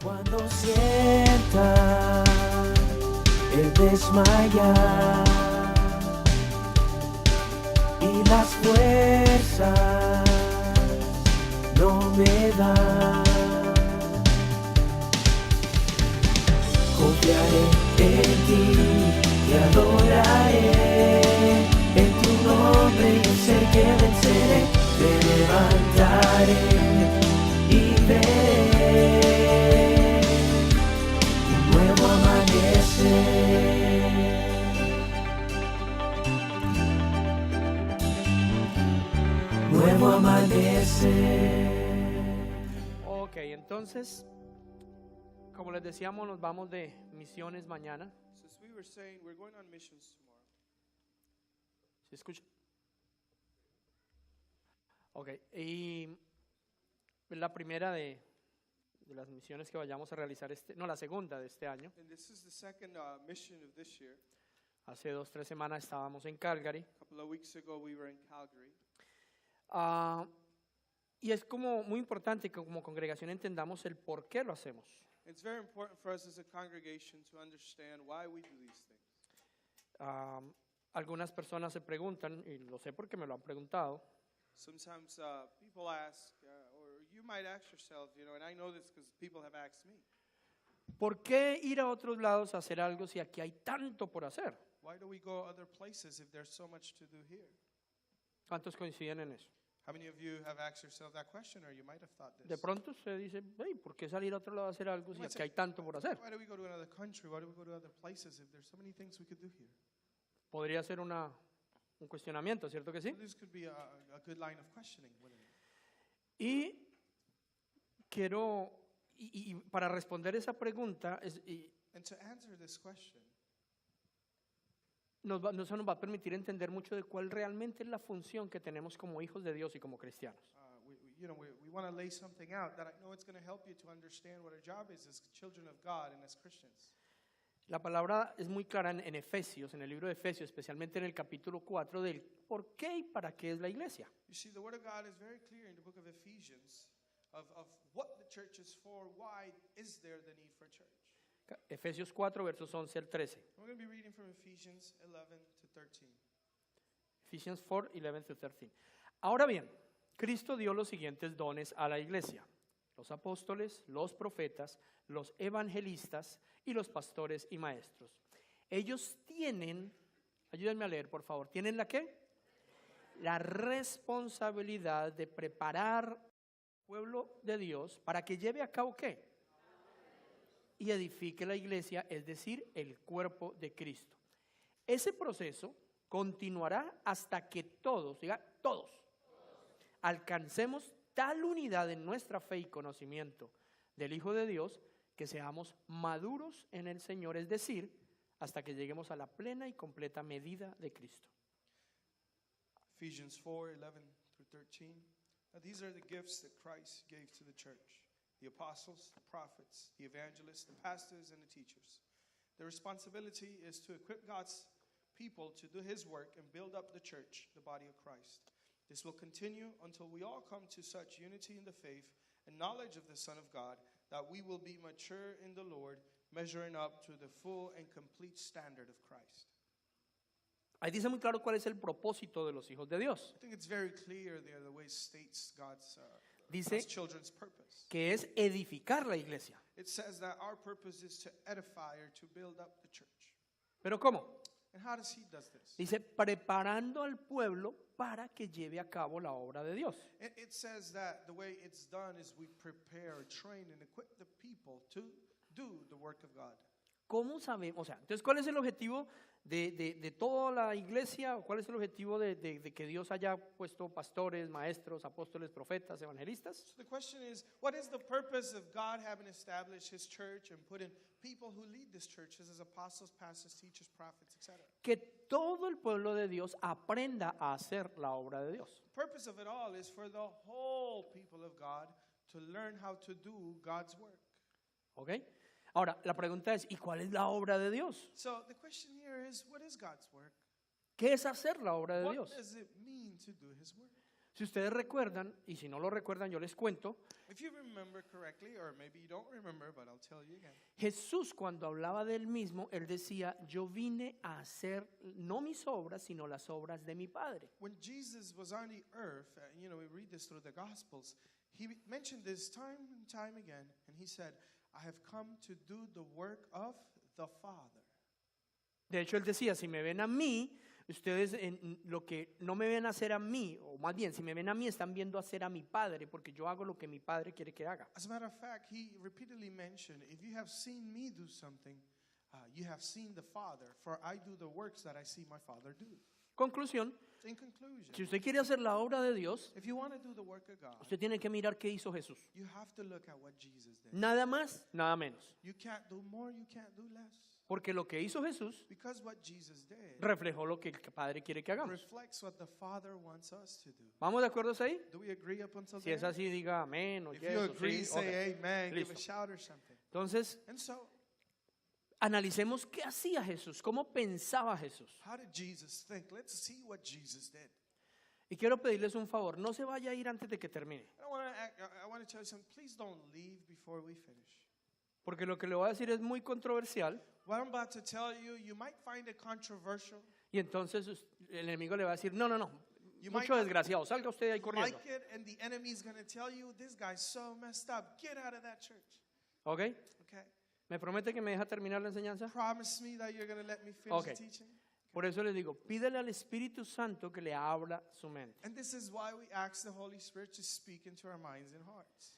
Cuando sienta el desmayar y las fuerzas no me dan, confiaré en ti y adoraré en tu nombre y sé que venceré, me levantaré y veré un nuevo amanecer. Nuevo amanecer. Ok, entonces, como les decíamos, nos vamos de misiones mañana. So as we were saying, we're going on missions tomorrow. ¿Se escucha? Ok, y la primera de las misiones que vayamos a realizar la segunda de este año. And this is the second mission of this year. Hace 2-3 semanas estábamos en Calgary. A couple of weeks ago, we were in Calgary. Y es como muy importante que como congregación entendamos el por qué lo hacemos. It's very important for us as a congregation to understand why we do these things. Algunas personas se preguntan, y lo sé porque me lo han preguntado, Sometimes people ask, or you might ask yourself, and I know this because people have asked me, ¿por qué ir a otros lados a hacer algo si aquí hay tanto por hacer? why do we go other places if there's so much to do here? ¿Cuántos coinciden en eso? How many of you have asked yourself that question, or you might have thought this? De pronto se dice, hey, ¿por qué salir a otro lado a hacer algo si Why aquí hay tanto por hacer? Why do we go to another country? Why do we go to other places if there's so many things we could do here? Podría ser un cuestionamiento, ¿cierto que sí? This could be a good line of questioning, wouldn't it? Y quiero, y para responder esa pregunta, And to answer this question, eso nos va a permitir entender mucho de cuál realmente es la función que tenemos como hijos de Dios y como cristianos. we want to lay something out that I know it's going to help you to understand what our job is as children of God and as Christians. La palabra es muy clara en Efesios, en el libro de Efesios, especialmente en el capítulo 4, del por qué y para qué es la iglesia. You see, the Word of God is very clear in the book of Ephesians of what the church is for, why is there the need for a church. Efesios 4, versos 11 al 13. We're going to be reading from Ephesians 11 to 13. Ephesians 4, 11 to 13. Ahora bien, Cristo dio los siguientes dones a la iglesia: los apóstoles, los profetas, los evangelistas y los pastores y maestros. Ellos tienen, ayúdenme a leer por favor, ¿tienen la qué? La responsabilidad de preparar al pueblo de Dios para que lleve a cabo ¿qué? Y edifique la iglesia, es decir, el cuerpo de Cristo. Ese proceso continuará hasta que todos, diga todos, alcancemos tal unidad en nuestra fe y conocimiento del Hijo de Dios que seamos maduros en el Señor, es decir, hasta que lleguemos a la plena y completa medida de Cristo. Ephesians 4, 11 through 13. Now these are the gifts that Christ gave to the church: the apostles, the prophets, the evangelists, the pastors, and the teachers. The responsibility is to equip God's people to do His work and build up the church, the body of Christ. This will continue until we all come to such unity in the faith and knowledge of the Son of God that we will be mature in the Lord, measuring up to the full and complete standard of Christ. Ahí dice muy claro cuál es el propósito de los hijos de Dios. I think it's very clear there the way it states God's Dice children's purpose. que es edificar la iglesia. It says that our purpose is to edify or to build up the church. ¿Pero cómo? And how does He does this? Dice preparando al pueblo para que lleve a cabo la obra de Dios. It says that the way it's done is we prepare, train, and equip the people to do the work of God. ¿Cómo sabemos? O sea, entonces, ¿cuál es el objetivo de toda la iglesia? ¿Cuál es el objetivo de que Dios haya puesto pastores, maestros, apóstoles, profetas, evangelistas? So the question is, what is the purpose of God having established His church and put in people who lead this church as apostles, pastors, teachers, prophets, etc.? Que todo el pueblo de Dios aprenda a hacer la obra de Dios. The purpose of it all is for the whole people of God to learn how to do God's work. ¿Ok? Ahora, la pregunta es, ¿y cuál es la obra de Dios? So the question here is, what is God's work? ¿Qué es hacer la obra de What Dios? does it mean to do His work? Si ustedes recuerdan, y si no lo recuerdan yo les cuento, If you remember correctly, or maybe you don't remember, but I'll tell you again. Jesús cuando hablaba de él mismo, él decía, yo vine a hacer no mis obras, sino las obras de mi Padre. When Jesus was on the earth, we read this through the Gospels, he mentioned this time and time again, and he said, I have come to do the work of the Father. De hecho, él decía, si me ven a mí, ustedes en lo que no me ven hacer a mí, o más bien, si me ven a mí, están viendo hacer a mi Padre, porque yo hago lo que mi Padre quiere que haga. As a matter of fact, he repeatedly mentioned, if you have seen me do something, you have seen the Father, for I do the works that I see my Father do. Conclusión, In conclusion, si usted quiere hacer la obra de Dios, if you want to do the work of God, usted tiene que mirar qué hizo Jesús. you have to look at what Jesus did. Nada más, nada menos. You can't do more, you can't do less. Porque lo que hizo Jesús Because what Jesus did reflejó lo que el Padre quiere que hagamos. reflects what the Father wants us to do. ¿Vamos de acuerdo hasta ahí? Do we agree up until Si es there? así, diga amén o If you yes, o agree, sí, say ok. amen, give a Listo. shout or something. Entonces, And so, analicemos qué hacía Jesús, cómo pensaba Jesús. how did Jesus think? Let's see what Jesus did. Y quiero pedirles un favor, no se vaya a ir antes de que termine. I want to tell you something. Please don't leave before we finish. Porque lo que le voy a decir es muy controversial What I'm about to tell you, you might find it controversial. y entonces el enemigo le va a decir, no, You mucho might not desgraciado, salga usted de ahí corriendo. like it, and the enemy's going to tell you, this guy's so messed up. Get out of that church. ¿Ok? Okay? ¿Me promete que me deja terminar la enseñanza? Promise me that you're going to let me finish Okay. the teaching. Por eso les digo, pídele al Espíritu Santo que le abra su mente. And this is why we ask the Holy Spirit to speak into our minds and hearts.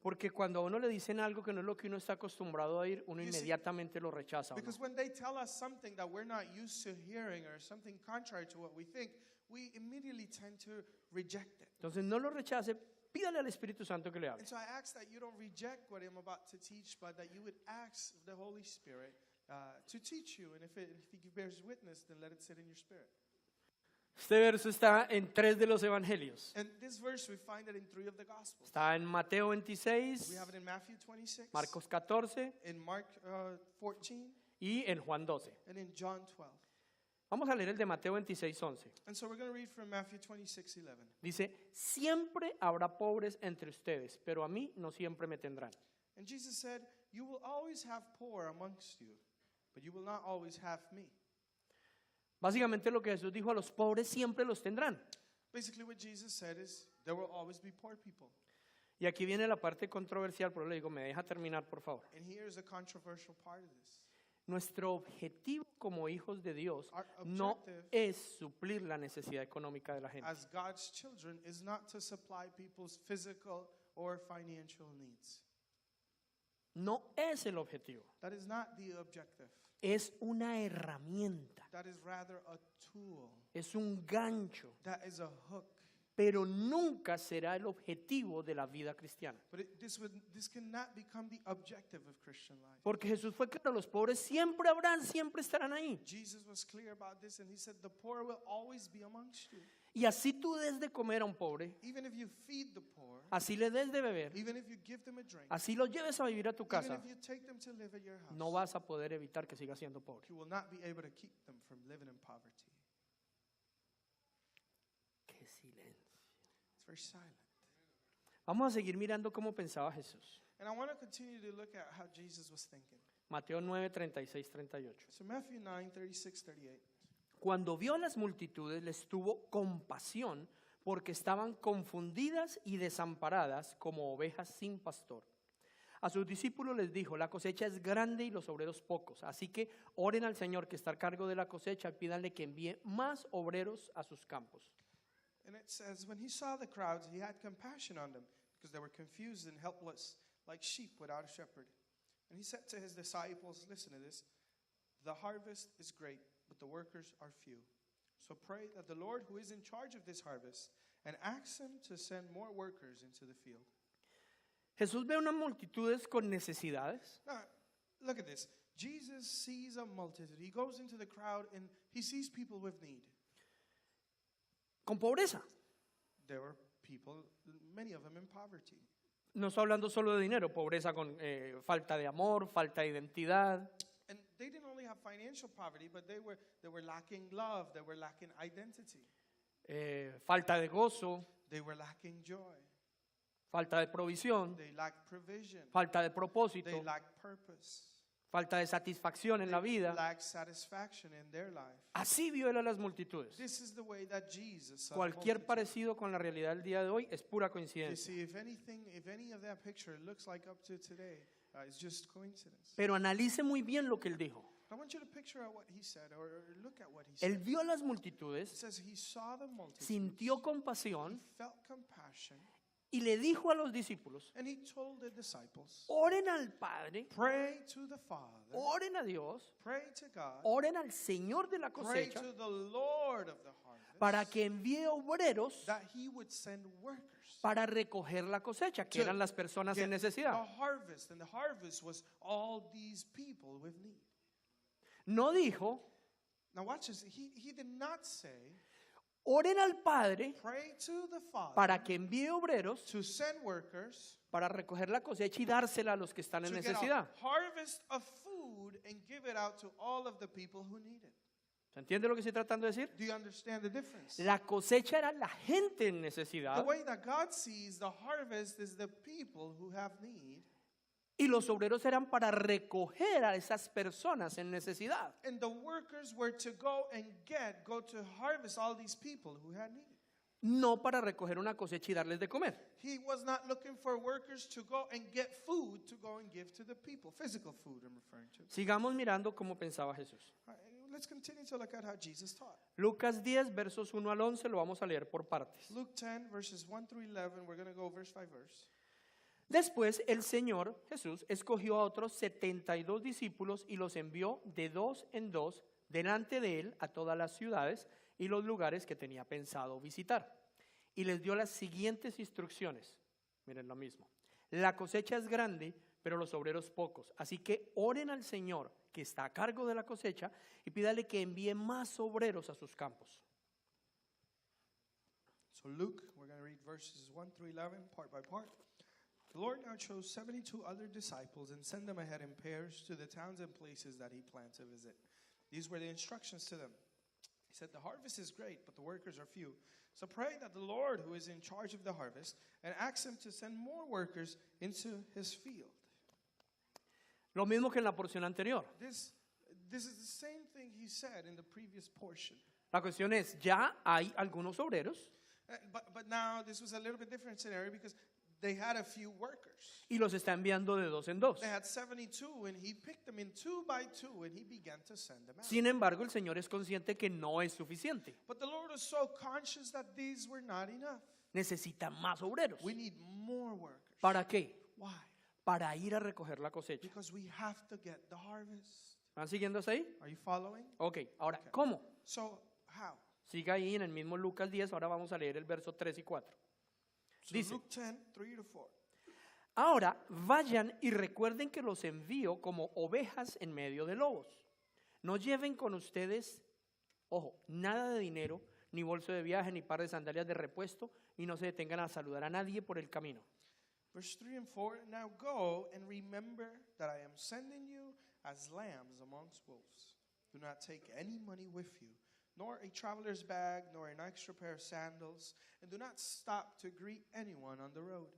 Porque cuando a uno le dicen algo que no es lo que uno está acostumbrado a oír, uno You see, inmediatamente lo rechaza. ¿o no? Because when they tell us something that we're not used to hearing or something contrary to what we think, we immediately tend to reject it. Entonces no lo rechace, pídale al Espíritu Santo que le hable. And so I ask that you don't reject what I'm about to teach, but that you would ask the Holy Spirit to teach you. And if He bears witness, then let it sit in your spirit. Este verso está en 3 de los evangelios. And this verse, we find it in 3 of the Gospels. Está en Mateo 26, We have it in Matthew 26, Marcos 14 in Mark 14, y en Juan 12. and in John 12. Vamos a leer el de Mateo 26, 11. And so we're going to read from Matthew 26, 11. Dice, siempre habrá pobres entre ustedes, pero a mí no siempre me tendrán. And Jesus said, you will always have poor amongst you, but you will not always have me. Básicamente lo que Jesús dijo, a los pobres siempre los tendrán. Basically what Jesus said is, there will always be poor people. Y aquí viene la parte controversial, pero le digo, me deja terminar, por favor. And here's a controversial part of this. Nuestro objetivo como hijos de Dios Our no objective es suplir la necesidad económica de la gente. as God's children is not to supply people's physical or financial needs. No es el objetivo, That is not the objective. es una herramienta, That is rather a tool. es un gancho, That is a hook. pero nunca será el objetivo de la vida cristiana. But this cannot become the objective of Christian life. Porque Jesús fue claro, los pobres siempre habrán, siempre estarán ahí. Jesus was clear about this, and he said, the poor will always be amongst you. Y así tú des de comer a un pobre, Even if you feed the poor, así le des de beber, even if you give them a drink, así los lleves a vivir a tu even casa, if you take them to live at your house, no vas a poder evitar que siga siendo pobre. you will not be able to keep them from living in poverty. Qué silencio. It's very silent. Vamos a seguir mirando cómo pensaba Jesús. And I want to continue to look at how Jesus was thinking. Mateo 9, 36, 38. So Matthew 9, 36, 38. Cuando vio a las multitudes, les tuvo compasión porque estaban confundidas y desamparadas como ovejas sin pastor. A sus discípulos les dijo, la cosecha es grande y los obreros pocos, así que oren al Señor que está a cargo de la cosecha y pídanle que envíe más obreros a sus campos. And it says, when he saw the crowds, he had compassion on them because they were confused and helpless, like sheep without a shepherd. And he said to his disciples, listen to this, the harvest is great, but the workers are few. So pray that the Lord who is in charge of this harvest and ask him to send more workers into the field. Jesús ve unas multitudes con necesidades. Now, look at this. Jesus sees a multitude. He goes into the crowd and he sees people with need. Con pobreza. There were people, many of them in poverty. No estoy hablando solo de dinero, pobreza con falta de amor, falta de identidad. And they didn't only have financial poverty, but they were lacking love, they were lacking identity. falta de gozo, They were lacking joy. falta de provisión, They lacked provision. falta de They propósito, lacked purpose. falta de satisfacción en la They vida. lacked satisfaction in their life. Así vio él a las multitudes. This is the way that Jesus saw the Cualquier multitude. parecido con la realidad del día de hoy es pura You coincidencia. see, if any of that picture looks like up to today, it's just coincidence. Pero analice muy bien lo que él dijo. I want you to picture out what he said, or look at what he said. Él vio a las It multitudes, says he saw the multitude, sintió he compasión felt compassion, y le dijo a los discípulos, and he told the disciples, oren al Padre, pray to the Father, oren a Dios, pray to God, oren al Señor de la pray cosecha to the Lord of the harvest, para que envíe obreros that he would send workers para recoger la cosecha, que to eran las personas en get necesidad. the harvest. And the harvest was all these people with need. No dijo, Now watch this. He did not say, oren al Padre pray to the Father para que envíe obreros to send workers para recoger la cosecha y dársela a los que están en to get necesidad. a harvest of food and give it out to all of the people who need it. ¿Se entiende lo que estoy tratando de decir? Do you understand the difference? La cosecha era la gente en The necesidad way that God sees the harvest is the people who have need, y los obreros eran para recoger a esas personas en necesidad. and the workers were to go to harvest all these people who had need. No para recoger una cosecha y darles de comer. He was not looking for workers to go and get food to go and give to the people, physical food I'm referring to. Sigamos mirando cómo pensaba Jesús. All right, let's continue to look at how Jesus taught. Lucas 10, versos 1 al 11, lo vamos a leer por partes. Luke 10, verses 1 through 11, we're going to go verse by verse. Después el Señor Jesús escogió a otros 72 discípulos y los envió de dos en dos delante de él a todas las ciudades y los lugares que tenía pensado visitar. Y les dio las siguientes instrucciones. Miren lo mismo. La cosecha es grande, pero los obreros pocos. Así que oren al Señor que está a cargo de la cosecha y pídale que envíe más obreros a sus campos. So Luke, we're going to read verses 1 through 11, part by part. The Lord now chose 72 other disciples and sent them ahead in pairs to the towns and places that he planned to visit. These were the instructions to them. He said, the harvest is great, but the workers are few. So pray that the Lord, who is in charge of the harvest, and ask him to send more workers into his field. Lo mismo que en la porción anterior. This is the same thing he said in the previous portion. La cuestión es, ya hay algunos obreros But now this was a little bit different scenario because they had a few workers. y los está enviando de dos en dos. They had 72 and he picked them in 2 by 2 and he began to send them out. Sin embargo, el Señor es consciente que no es suficiente. But the Lord was so conscious that these were not enough. Necesita más obreros. We need more workers. ¿Para qué? Why? Para ir a recoger la cosecha. Because we have to get the harvest. ¿Van siguiendo hasta ahí? Are you following? Ok, ahora, ¿cómo? So, how? Siga ahí en el mismo Lucas 10, ahora vamos a leer el verso 3 y 4. So Dice, Luke 10, 3 to 4. ahora vayan y recuerden que los envío como ovejas en medio de lobos. No lleven con ustedes, ojo, nada de dinero, ni bolso de viaje, ni par de sandalias de repuesto, y no se detengan a saludar a nadie por el camino. Verse 3 and 4. Now go and remember that I am sending you as lambs amongst wolves. Do not take any money with you, nor a traveler's bag, nor an extra pair of sandals, and do not stop to greet anyone on the road.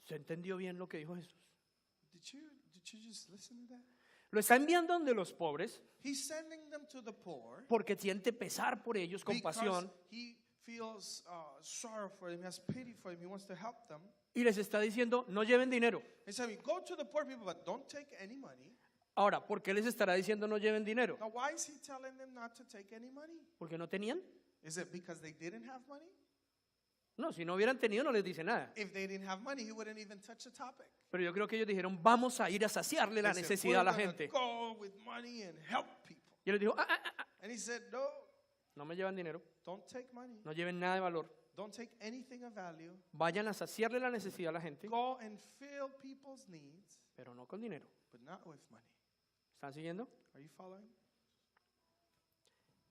¿Se entendió bien lo que dijo Jesús? Did you just listen to that? Lo está enviando donde los pobres, He's sending them to the poor porque siente pesar por ellos, because compasión, he feels sorrow for them, he has pity for them, he wants to help them. y les está diciendo, no lleven dinero. He's saying, go to the poor people, but don't take any money. Ahora, ¿por qué les estará diciendo no lleven dinero? Now, why is he telling them not to take any money? ¿Porque no tenían? Is it because they didn't have money? No, si no hubieran tenido no les dice nada. If they didn't have money, he wouldn't even touch the topic. Pero yo creo que ellos dijeron, vamos a ir a saciarle la They said, necesidad a la "We're gonna gente. Go with money and help people. Y él les dijo, And he said, no, no me llevan dinero, don't take money. no lleven nada de valor. Don't take anything of value. Vayan a saciarle la necesidad a la gente, Go and fill people's needs, pero no con dinero. but not with money. ¿Están siguiendo? Are you following?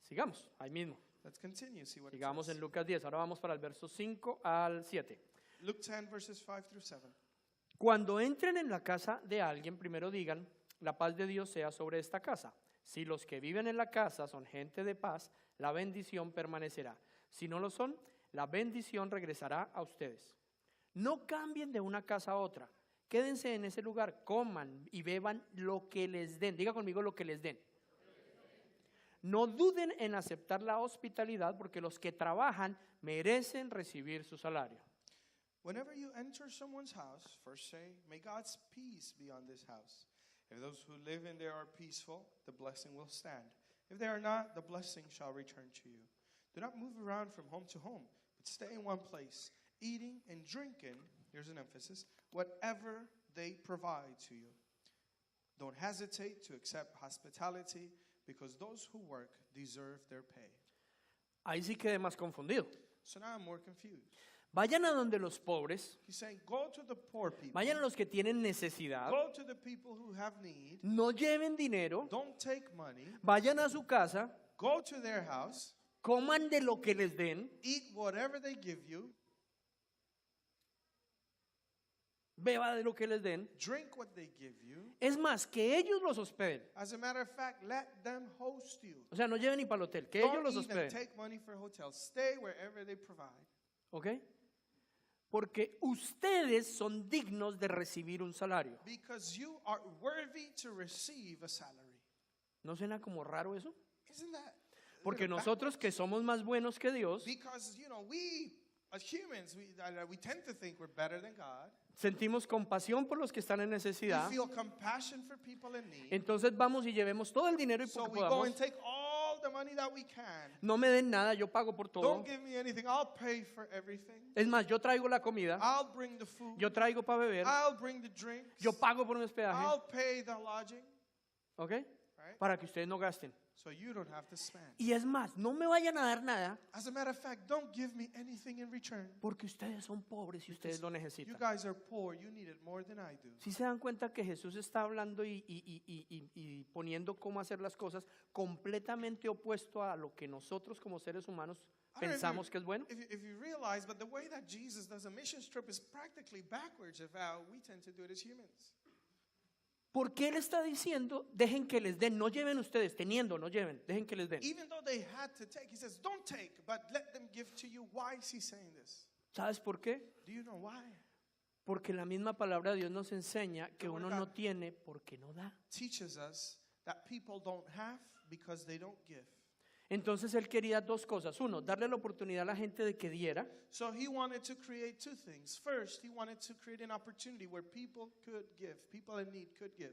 Sigamos, ahí mismo. Let's continue, see what it Sigamos says. en Lucas 10. Ahora vamos para el verso 5 al 7. Luke 10, verses 5 through 7. Cuando entren en la casa de alguien, primero digan, la paz de Dios sea sobre esta casa. Si los que viven en la casa son gente de paz, la bendición permanecerá. Si no lo son, la bendición regresará a ustedes. No cambien de una casa a otra. Quédense en ese lugar, coman y beban lo que les den. Diga conmigo lo que les den. No duden en aceptar la hospitalidad porque los que trabajan merecen recibir su salario. Whenever you enter someone's house, first say, may God's peace be on this house. If those who live in there are peaceful, the blessing will stand. If they are not, the blessing shall return to you. Do not move around from home to home, but stay in one place, eating and drinking, here's an emphasis, whatever they provide to you. Don't hesitate to accept hospitality, because those who work deserve their pay. Ahí sí quedé más confundido. So now I'm more confused. Vayan a donde los pobres, He's saying, go to the poor people. vayan a los que tienen necesidad, Go to the people who have need. no lleven dinero, Don't take money. vayan a su casa, Go to their house. coman de lo que les den, Eat whatever they give you. beba de lo que les den. Drink what they give you. Es más, que ellos los hospeden. As a matter of fact, let them host you. O sea, no lleven ni para el hotel, que ellos Don't los even hospeden. take money for hotels. Stay wherever they provide. ¿Ok? Porque ustedes son dignos de recibir un salario. Because you are worthy to receive a salary. ¿No suena como raro eso? Isn't that? Porque nosotros que somos más buenos que Dios, Because, we as humans, we tend to think we're better than God. sentimos compasión por los que están en We necesidad. feel compassion for people in need. Entonces vamos y llevemos todo el dinero y So porque we go and podamos. take all the money that we can. No me den nada, yo pago por todo. Don't give me anything. I'll pay for everything. Es más, yo traigo la comida, I'll bring the food. yo traigo para beber, I'll bring the drinks. yo pago por un hospedaje, I'll pay the lodging. ¿ok? Right? Para que ustedes no gasten. So you don't have to spend. Y es más, no me vayan a dar nada As a matter of fact, don't give me anything in return. porque ustedes son pobres y ustedes lo You necesitan. guys are poor. You need it more than I do. Si se dan cuenta que Jesús está hablando y poniendo cómo hacer las cosas completamente opuesto a lo que nosotros como seres humanos I don't know pensamos que es bueno. if you realize, but the way that Jesus does a mission trip is practically backwards of how we tend to do it as humans. Porque Él está diciendo, dejen que les den, no lleven ustedes, teniendo, no lleven, dejen que les den. Even though they had to take, he says, don't take, but let them give to you. Why is he saying this? ¿Sabes por qué? Do you know why? Porque la misma palabra de Dios nos enseña que The word uno of no God tiene porque no da. teaches us that people don't have because they don't give. Entonces Él quería dos cosas. Uno, darle la oportunidad a la gente de que diera. So he wanted to create two things. First, he wanted to create an opportunity where people could give, people in need could give,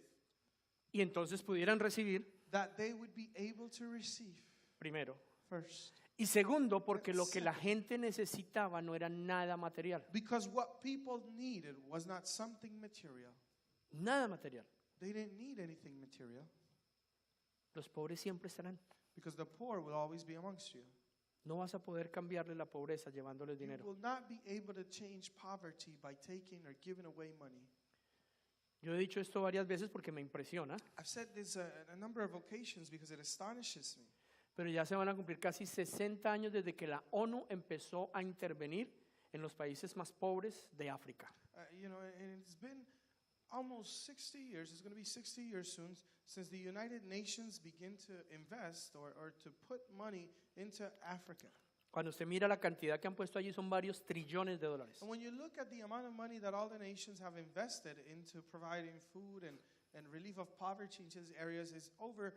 Y entonces pudieran recibir, that they would be able to receive primero. first. Y segundo, porque lo que la gente necesitaba no era nada material. Because what people needed was not something material. Nada material. They didn't need anything material Los pobres siempre estarán. because the poor will always be amongst you. No vas a poder cambiarle la pobreza llevándoles You dinero. will not be able to change poverty by taking or giving away money. Yo he dicho esto varias veces porque me impresiona, I've said this a number of occasions because it astonishes me. pero ya se van a cumplir casi 60 años desde que la ONU empezó a intervenir en los países más pobres de África. And it's been almost 60 years, it's going to be 60 years soon, since the United Nations began to invest or to put money into Africa. Cuando usted mira la cantidad que han puesto allí son varios trillones de dólares. And when you look at the amount of money that all the nations have invested into providing food and relief of poverty in these areas, is over